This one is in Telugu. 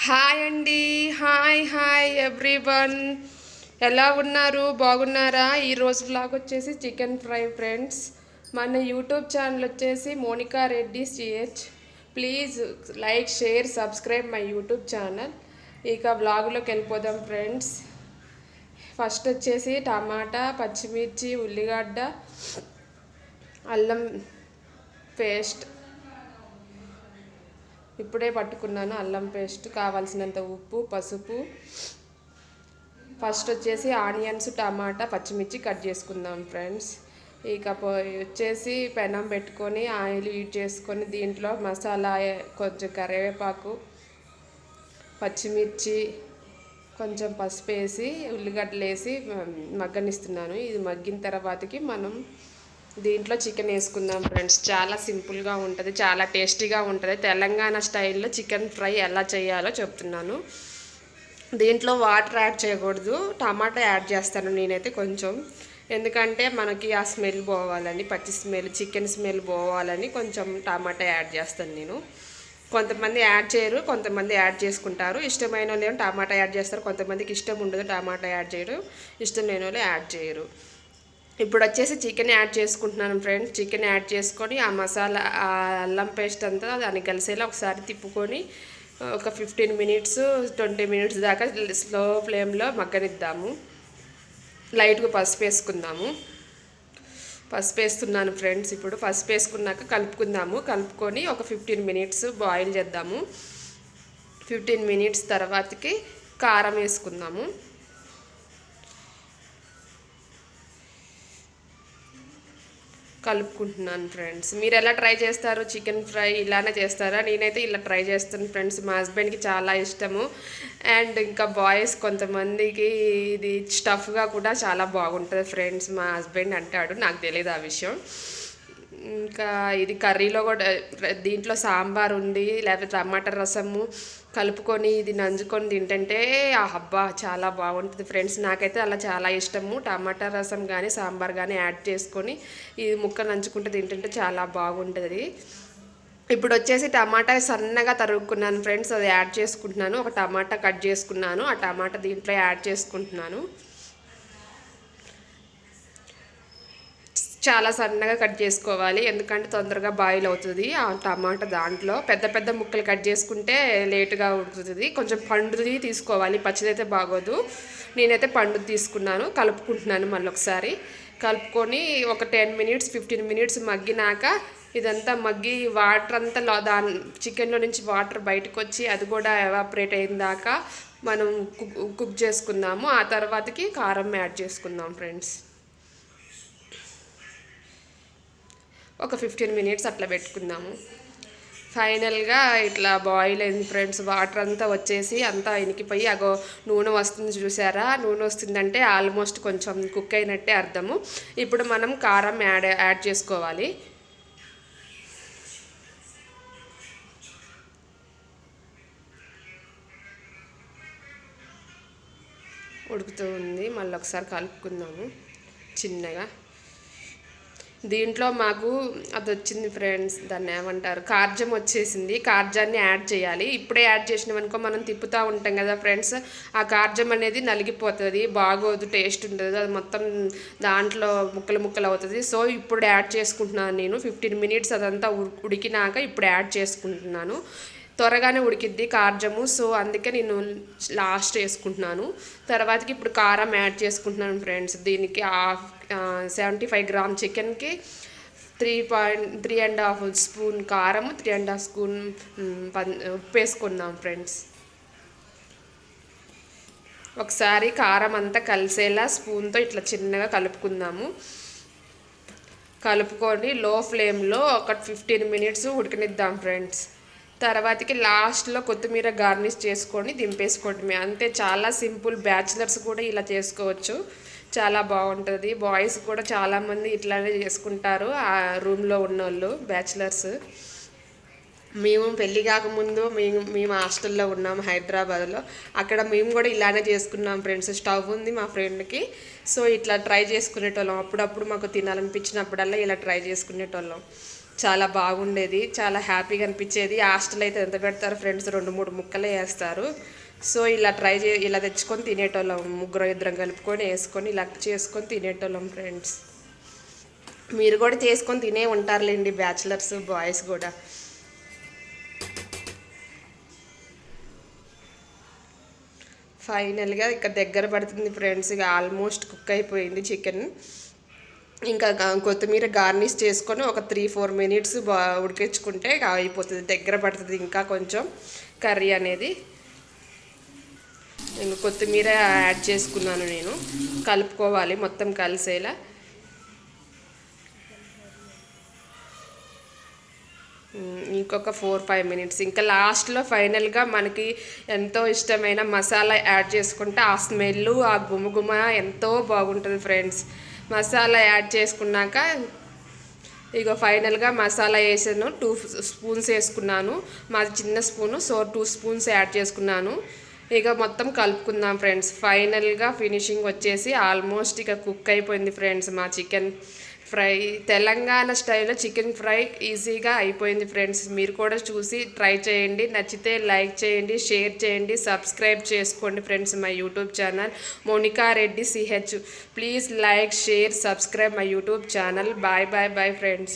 హాయ్ అండి. Hi everyone. ఎలా ఉన్నారు? బాగున్నారా? ఈరోజు వ్లాగ్ వచ్చేసి చికెన్ ఫ్రై ఫ్రెండ్స్. మన యూట్యూబ్ ఛానల్ వచ్చేసి Monika Reddy CH. Please like, share, subscribe my YouTube channel. ఇక వ్లాగ్లోకి వెళ్ళిపోదాం ఫ్రెండ్స్. ఫస్ట్ వచ్చేసి టమాటా, పచ్చిమిర్చి, ఉల్లిగడ్డ, అల్లం పేస్ట్ ఇప్పుడే పట్టుకున్నాను. అల్లం పేస్ట్, కావాల్సినంత ఉప్పు, పసుపు. ఫస్ట్ వచ్చేసి ఆనియన్స్, టమాటా, పచ్చిమిర్చి కట్ చేసుకుందాం ఫ్రెండ్స్. ఇక వచ్చేసి పెనం పెట్టుకొని ఆయిల్ హీట్ చేసుకొని దీంట్లో మసాలా, కొంచెం కరివేపాకు, పచ్చిమిర్చి, కొంచెం పసుపు వేసి ఉల్లిగడ్డలు వేసి మగ్గనిస్తున్నాను. ఇది మగ్గిన తర్వాతకి మనం దీంట్లో చికెన్ వేసుకుందాం ఫ్రెండ్స్. చాలా సింపుల్గా ఉంటుంది, చాలా టేస్టీగా ఉంటుంది. తెలంగాణ స్టైల్లో చికెన్ ఫ్రై ఎలా చేయాలో చెప్తున్నాను. దీంట్లో వాటర్ యాడ్ చేయకూడదు, టమాటా యాడ్ చేస్తాను నేనైతే కొంచెం. ఎందుకంటే మనకి ఆ స్మెల్ పోవాలని, పచ్చి స్మెల్, చికెన్ స్మెల్ పోవాలని కొంచెం టమాటా యాడ్ చేస్తాను నేను. కొంతమంది యాడ్ చేయరు, కొంతమంది యాడ్ చేసుకుంటారు. ఇష్టమైన వాళ్ళు టమాటా యాడ్ చేస్తారు, కొంతమందికి ఇష్టం ఉండదు టమాటా యాడ్ చేయరు, ఇష్టం లేని వాళ్ళు యాడ్ చేయరు. ఇప్పుడు వచ్చేసి చికెన్ యాడ్ చేసుకుంటున్నాను ఫ్రెండ్స్. చికెన్ యాడ్ చేసుకొని ఆ మసాలా, ఆ అల్లం పేస్ట్ అంతా దానికి కలిసేలా ఒకసారి తిప్పుకొని ఒక 15 మినిట్స్ 20 మినిట్స్ దాకా స్లో ఫ్లేమ్లో మగ్గనిద్దాము. లైట్గా పసుపు వేసుకుందాము. పసుపు వేస్తున్నాను ఫ్రెండ్స్. ఇప్పుడు పసుపు వేసుకున్నాక కలుపుకుందాము. కలుపుకొని ఒక 15 మినిట్స్ బాయిల్ చేద్దాము. 15 మినిట్స్ తర్వాతకి కారం వేసుకుందాము. కలుపుకుంటున్నాను ఫ్రెండ్స్. మీరు ఎలా ట్రై చేస్తారు? చికెన్ ఫ్రై ఇలానే చేస్తారా? నేనైతే ఇలా ట్రై చేస్తాను ఫ్రెండ్స్. మా హస్బెండ్కి చాలా ఇష్టము. అండ్ ఇంకా బాయ్స్ కొంతమందికి ఇది స్టఫ్గా కూడా చాలా బాగుంటుంది ఫ్రెండ్స్. మా హస్బెండ్ అంటాడు, నాకు తెలియదు ఆ విషయం. ఇంకా ఇది కర్రీలో కూడా, దీంట్లో సాంబార్ ఉంది లేకపోతే టమాటా రసము కలుపుకొని ఇది నంజుకొని తింటుంటే అబ్బా చాలా బాగుంటుంది ఫ్రెండ్స్. నాకైతే అలా చాలా ఇష్టము. టమాటా రసం కానీ సాంబార్ కానీ యాడ్ చేసుకొని ఇది ముక్క నంచుకుంటూ తింటుంటే చాలా బాగుంటుంది. ఇప్పుడు వచ్చేసి టమాటా సన్నగా తరుగుకున్నాను ఫ్రెండ్స్, అది యాడ్ చేసుకుంటున్నాను. ఒక టమాటా కట్ చేసుకున్నాను, ఆ టమాటా దీంట్లో యాడ్ చేసుకుంటున్నాను. చాలా సన్నగా కట్ చేసుకోవాలి, ఎందుకంటే తొందరగా బాయిల్ అవుతుంది ఆ టమాటా. దాంట్లో పెద్ద పెద్ద ముక్కలు కట్ చేసుకుంటే లేటుగా ఉడుకుతుంది. కొంచెం పండుది తీసుకోవాలి, పచ్చిదైతే బాగోదు. నేనైతే పండుది తీసుకున్నాను. కలుపుకుంటున్నాను. మళ్ళీ ఒకసారి కలుపుకొని ఒక 10 మినిట్స్ 15 మినిట్స్ మగ్గినాక ఇదంతా మగ్గి వాటర్ అంతా దాని చికెన్లో నుంచి వాటర్ బయటకు వచ్చి అది కూడా ఎవాపరేట్ అయిన దాకా మనం కుక్ చేసుకుందాము. ఆ తర్వాతకి కారం యాడ్ చేసుకుందాం ఫ్రెండ్స్. ఒక 15 మినిట్స్ అట్లా పెట్టుకుందాము. ఫైనల్గా ఇట్లా బాయిల్ అయింది ఫ్రెండ్స్. వాటర్ అంతా వచ్చేసి అంతా ఇనికిపోయి అగో నూనె వస్తుంది చూసారా? నూనె వస్తుందంటే ఆల్మోస్ట్ కొంచెం కుక్ అయినట్టే అర్థము. ఇప్పుడు మనం కారం యాడ్ చేసుకోవాలి. ఉడుకుతూ ఉంది, మళ్ళీ ఒకసారి కలుపుకుందాము చిన్నగా. దీంట్లో మాకు అది వచ్చింది ఫ్రెండ్స్, దాన్ని ఏమంటారు, కార్జం వచ్చేసింది. కార్జాన్ని యాడ్ చేయాలి. ఇప్పుడే యాడ్ చేసినామనుకో మనం తిప్పుతూ ఉంటాం కదా ఫ్రెండ్స్, ఆ కార్జం అనేది నలిగిపోతుంది, బాగోదు, టేస్ట్ ఉంటుంది, అది మొత్తం దాంట్లో ముక్కలు ముక్కలు అవుతుంది. సో ఇప్పుడు యాడ్ చేసుకుంటున్నాను నేను. 15 మినిట్స్ అదంతా ఉడికినాక ఇప్పుడు యాడ్ చేసుకుంటున్నాను. త్వరగానే ఉడికిద్ది కార్జము, సో అందుకే నేను లాస్ట్ వేసుకుంటున్నాను. తర్వాతకి ఇప్పుడు కారం యాడ్ చేసుకుంటున్నాను ఫ్రెండ్స్. దీనికి 75 గ్రామ్ చికెన్కి 3.5 స్పూన్ కారం, 3.5 స్పూన్ ఉప్పు వేసుకున్నాం ఫ్రెండ్స్. ఒకసారి కారం అంతా కలిసేలా స్పూన్తో ఇట్లా చిన్నగా కలుపుకుందాము. కలుపుకొని లో ఫ్లేమ్లో ఒక 15 మినిట్స్ ఉడకనిద్దాం ఫ్రెండ్స్. తర్వాతకి లాస్ట్లో కొత్తిమీర గార్నిష్ చేసుకొని దింపేసుకోవటమే, అంతే. చాలా సింపుల్. బ్యాచిలర్స్ కూడా ఇలా చేసుకోవచ్చు, చాలా బాగుంటుంది. బాయ్స్ కూడా చాలామంది ఇట్లానే చేసుకుంటారు, ఆ రూమ్లో ఉన్నోళ్ళు బ్యాచిలర్స్. మేము పెళ్ళి కాకముందు మేము హాస్టల్లో ఉన్నాం హైదరాబాద్లో. అక్కడ మేము కూడా ఇలానే చేసుకున్నాం ఫ్రెండ్స్. స్టవ్ ఉంది మా ఫ్రెండ్కి, సో ఇట్లా ట్రై చేసుకునేటోళ్ళం. అప్పుడప్పుడు మాకు తినాలనిపించినప్పుడల్లా ఇలా ట్రై చేసుకునేటోళ్ళం. చాలా బాగుండేది, చాలా హ్యాపీగా అనిపించేది. హాస్టల్ అయితే ఎంత పెడతారు ఫ్రెండ్స్, 2-3 ముక్కలే వేస్తారు. సో ఇలా ఇలా తెచ్చుకొని తినేటోళ్ళం, ముగ్గురు ఇద్దరం కలుపుకొని వేసుకొని ఇలా చేసుకొని తినేటోళ్ళం ఫ్రెండ్స్. మీరు కూడా చేసుకొని తినే ఉంటారులేండి, బ్యాచిలర్స్ బాయ్స్ కూడా. ఫైనల్గా ఇక దగ్గర పడుతుంది ఫ్రెండ్స్, ఇక ఆల్మోస్ట్ కుక్ అయిపోయింది చికెన్. ఇంకా కొత్తిమీర గార్నిష్ చేసుకొని ఒక 3-4 మినిట్స్ ఉడికించుకుంటే అయిపోతుంది, దగ్గర పడుతుంది ఇంకా కొంచెం కర్రీ అనేది. ఇంకా కొత్తిమీర యాడ్ చేసుకున్నాను నేను, కలుపుకోవాలి మొత్తం కలిసేలా. ఇంకొక 4-5 మినిట్స్. ఇంకా లాస్ట్లో ఫైనల్గా మనకి ఎంతో ఇష్టమైన మసాలా యాడ్ చేసుకుంటే ఆ స్మెల్, ఆ గుమగుమ ఎంతో బాగుంటుంది ఫ్రెండ్స్. మసాలా యాడ్ చేసుకున్నాక ఇక ఫైనల్గా మసాలా వేసాను, 2 స్పూన్స్ వేసుకున్నాను, మాది చిన్న స్పూను, సో 2 స్పూన్స్ యాడ్ చేసుకున్నాను. ఇక మొత్తం కలుపుకుందాం ఫ్రెండ్స్. ఫైనల్గా ఫినిషింగ్ వచ్చేసి ఆల్మోస్ట్ ఇక కుక్ అయిపోయింది ఫ్రెండ్స్ మా చికెన్ ఫ్రై. తెలంగాణ స్టైల్లో చికెన్ ఫ్రై ఈజీగా అయిపోయింది ఫ్రెండ్స్. మీరు కూడా చూసి ట్రై చేయండి, నచ్చితే లైక్ చేయండి, షేర్ చేయండి, సబ్స్క్రైబ్ చేసుకోండి friends my YouTube channel Monika Reddy CH. Please like, share, subscribe my YouTube channel. Bye bye bye friends.